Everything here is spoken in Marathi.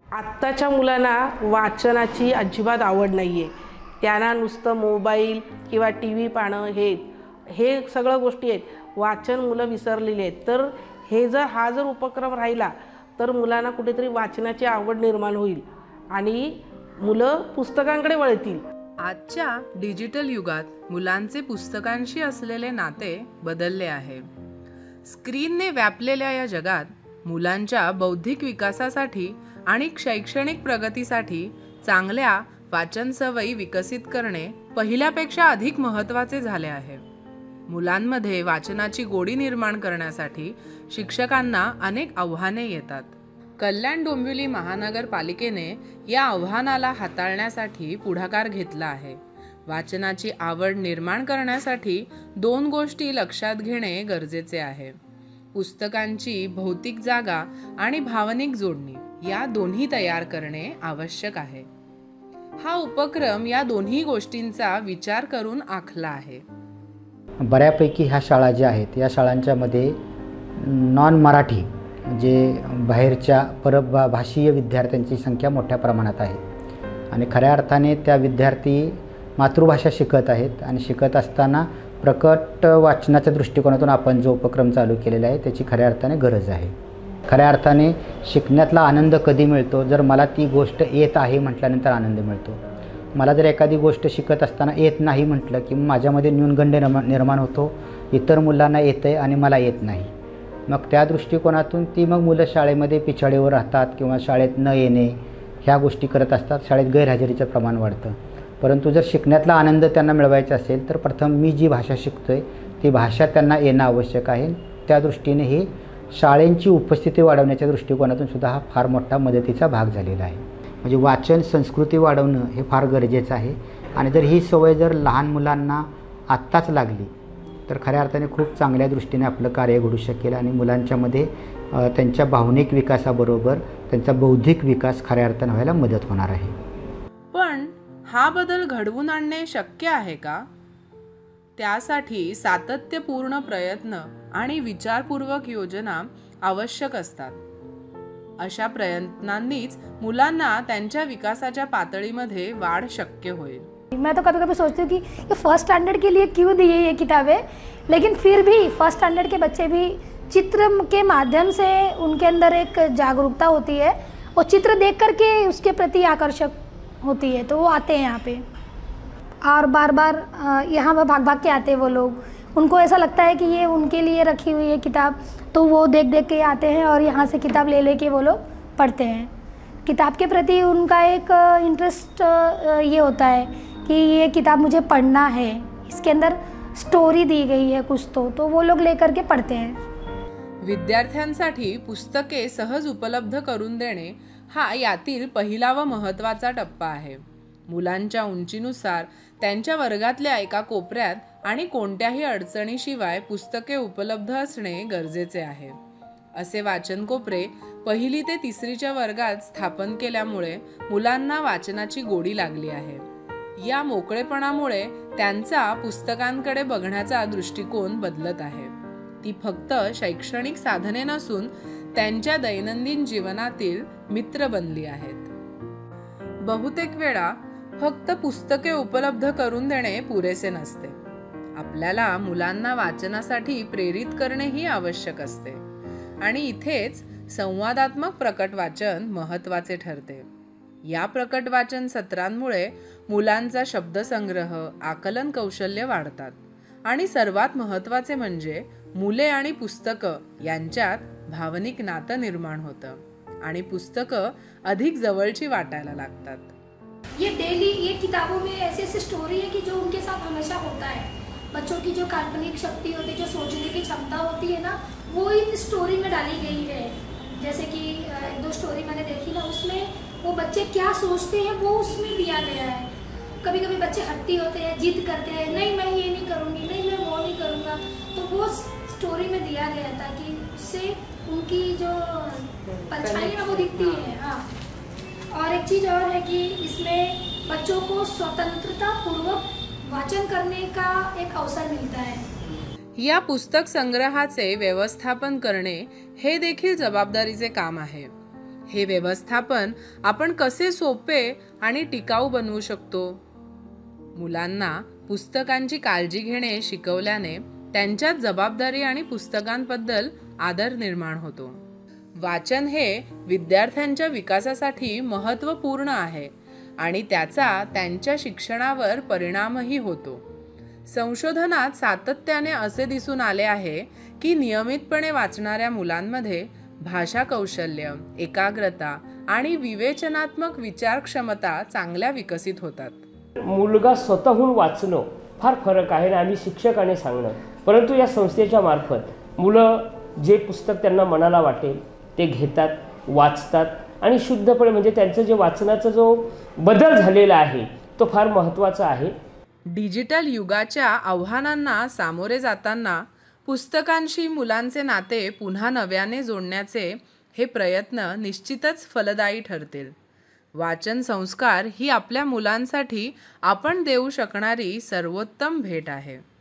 आत्ताच्या मुलांना वाचनाची अजिबात आवड नाही आहे. त्यांना नुसतं मोबाईल किंवा टी व्ही पाहणं हे सगळ्या गोष्टी आहेत. वाचन मुलं विसरलेली आहेत. तर हा जर उपक्रम राहिला तर मुलांना कुठेतरी वाचनाची आवड निर्माण होईल आणि मुलं पुस्तकांकडे वळतील. आजच्या डिजिटल युगात मुलांचे पुस्तकांशी असलेले नाते बदलले आहे. स्क्रीनने व्यापलेल्या या जगात मुलांच्या बौद्धिक विकासासाठी आणि शैक्षणिक प्रगतीसाठी चांगल्या वाचन सवयी विकसित करणे पहिल्यापेक्षा अधिक महत्त्वाचे झाले आहे. मुलांमध्ये वाचनाची गोडी निर्माण करण्यासाठी शिक्षकांना अनेक आव्हाने येतात. कल्याण डोंबिवली महानगरपालिकेने या आव्हानाला हाताळण्यासाठी पुढाकार घेतला आहे. वाचनाची आवड निर्माण करण्यासाठी 2 गोष्टी लक्षात घेणे गरजेचे आहे. पुस्तकांची भौतिक जागा आणि भावनिक जोडणी या दोन्ही तयार करणे आवश्यक आहे. हा उपक्रम या दोन्ही गोष्टींचा विचार करून आखला आहे. बऱ्यापैकी ह्या शाळा ज्या आहेत या शाळांच्या मध्ये नॉन मराठी म्हणजे बाहेरच्या परभाषीय विद्यार्थ्यांची संख्या मोठ्या प्रमाणात आहे आणि खऱ्या अर्थाने त्या विद्यार्थी मातृभाषा शिकत आहेत आणि शिकत असताना प्रकट वाचनाच्या दृष्टिकोनातून आपण जो उपक्रम चालू केलेला आहे त्याची खऱ्या अर्थाने गरज आहे. खऱ्या अर्थाने शिकण्यातला आनंद कधी मिळतो जर मला ती गोष्ट येत आहे म्हटल्यानंतर आनंद मिळतो. मला जर एखादी गोष्ट शिकत असताना येत नाही म्हटलं की माझ्यामध्ये न्यूनगंड निर्माण होतो. इतर मुलांना येतं आहे आणि मला येत नाही. मग त्या दृष्टिकोनातून मग मुलं शाळेमध्ये पिछाडीवर राहतात किंवा शाळेत न येणे ह्या गोष्टी करत असतात. शाळेत गैरहजेरीचं प्रमाण वाढतं. परंतु जर शिकण्यातला आनंद त्यांना मिळवायचा असेल तर प्रथम मी जी भाषा शिकतोय ती भाषा त्यांना येणं आवश्यक आहे. त्या दृष्टीने ही शाळेंची उपस्थिती वाढवण्याच्या दृष्टिकोनातून सुद्धा हा फार मोठा मदतीचा भाग झालेला आहे. म्हणजे वाचन संस्कृती वाढवणं हे फार गरजेचं आहे आणि जर ही सवय जर लहान मुलांना आत्ताच लागली तर खऱ्या अर्थाने खूप चांगल्या दृष्टीने आपलं कार्य घडू शकेल आणि मुलांच्यामध्ये त्यांच्या भावनिक विकासाबरोबर त्यांचा बौद्धिक विकास खऱ्या अर्थाने व्हायला मदत होणार आहे. पण हा बदल घडवून आणणे शक्य आहे का? त्यासाठी सातत्यपूर्ण प्रयत्न आणि विचारपूर्वक योजना आवश्यक असतात. अशा प्रयत्नांनीच मुलांना त्यांच्या विकासाच्या पातळीमध्ये वाढ शक्य होईल. मैं तो कभी कभी सोचती हूँ कि ये फर्स्ट स्टैंडर्ड के लिए क्यों दी है ये किताबें, लेकिन फिर भी फर्स्ट स्टैंडर्ड के बच्चे भी चित्र के माध्यम से उनके अंदर एक जागरूकता होती है और चित्र देख करके उसके प्रति आकर्षक होती है तो वो आते हैं यहाँ पे और बार बार यहाँ पर भाग भाग के आते हैं वो लोग. उनको ऐसा लगता है कि ये उनके लिए रखी हुई है किताब तो वो देख देख के आते हैं और यहाँ से किताब ले लेके वो लोग पढ़ते हैं. किताब के प्रति उनका एक इंटरेस्ट ये होता है कि ये किताब मुझे पढ़ना है, इसके अंदर स्टोरी दी गई है कुछ तो वो लोग लेकर के पढ़ते हैं. विद्यार्थ्यांसाठी पुस्तके सहज उपलब्ध करून देणे हा यातील पहिला व महत्त्वाचा टप्पा आहे. मुलांच्या उंचीनुसार त्यांच्या वर्गातल्या एका कोपऱ्यात आणि कोणत्याही अडचणीशिवाय पुस्तके उपलब्ध असणे गरजेचे आहे. असे वाचन कोपरे 1ली ते 3रीच्या वर्गात स्थापन केल्यामुळे मुलांना वाचनाची गोडी लागली आहे. या मोकळेपणामुळे त्यांचा पुस्तकांकडे बघण्याचा दृष्टिकोन बदलत आहे. ती फक्त शैक्षणिक साधने नसून त्यांच्या दैनंदिन जीवनातील मित्र बनली आहेत. बहुतेक वेळा फक्त पुस्तके उपलब्ध करून देणे पुरेसे नसते. आपल्याला मुलांना वाचनासाठी प्रेरित करणेही आवश्यक असते आणि इथेच संवादात्मक प्रकट वाचन महत्त्वाचे ठरते. या प्रकट वाचन सत्रांमुळे मुलांचा शब्दसंग्रह, आकलन कौशल्य वाढतात आणि सर्वात महत्त्वाचे म्हणजे मुले आणि पुस्तकं यांच्यात भावनिक नातं निर्माण होतं आणि पुस्तकं अधिक जवळची वाटायला लागतात. ये डेली ये किताबों में ऐसी ऐसी स्टोरी है कि जो उनके साथ हमेशा होता है. बच्चों की जो काल्पनिक शक्ति होती है, जो सोचने की क्षमता होती है ना, वो इन स्टोरी में डाली गई है. जैसे कि 1-2 स्टोरी मैंने देखी ना, उसमें वो बच्चे क्या सोचते हैं वो उसमें दिया गया है. कभी कभी बच्चे हट्टी होते हैं, जिद करते हैं, नहीं मैं ये नहीं करूँगी, नहीं मैं वो नहीं करूँगा, तो वो स्टोरी में दिया गया था कि उससे उनकी जो परछाई है ना वो दिखती है. हाँ, और एक चीज़ और है कि इसमें बच्चों को स्वतंत्रता पूर्वक वाचन करने का एक अवसर मिलता है. या पुस्तक संग्रहाचे व्यवस्थापन करणे हे देखील जबाबदारीचे काम आहे. हे व्यवस्थापन आपण कसे सोपे आणि टिकाऊ बनवू शकतो? मुलांना पुस्तकांची काळजी घेणे शिकवल्याने त्यांच्यात जबाबदारी आणि पुस्तकांबद्दल आदर निर्माण होतो. वाचन हे विद्यार्थ्यांच्या विकासासाठी महत्त्वपूर्ण आहे आणि त्याचा त्यांच्या शिक्षणावर परिणामही होतो. संशोधनात सातत्याने असे दिसून आले आहे की नियमितपणे वाचणाऱ्या मुलांमध्ये भाषा कौशल्य, एकाग्रता आणि विवेचनात्मक विचार क्षमता चांगल्या विकसित होतात. मुलगा स्वतःहून वाचणं फार फरक आहे आणि आम्ही शिक्षकाने सांगणं. परंतु या संस्थेच्या मार्फत मुलं जे पुस्तक त्यांना मनाला वाटेल ते घेतात, वाचतात आणि शुद्धपणे म्हणजे त्यांचं जे वाचनाचा जो बदल झालेला आहे तो फार महत्त्वाचा आहे. डिजिटल युगाच्या आव्हानांना सामोरे जाताना पुस्तकांशी मुलांचे नाते पुन्हा नव्याने जोडण्याचे हे प्रयत्न निश्चितच फलदायी ठरतील. वाचन संस्कार ही आपल्या मुलांसाठी आपण देऊ शकणारी सर्वोत्तम भेट आहे.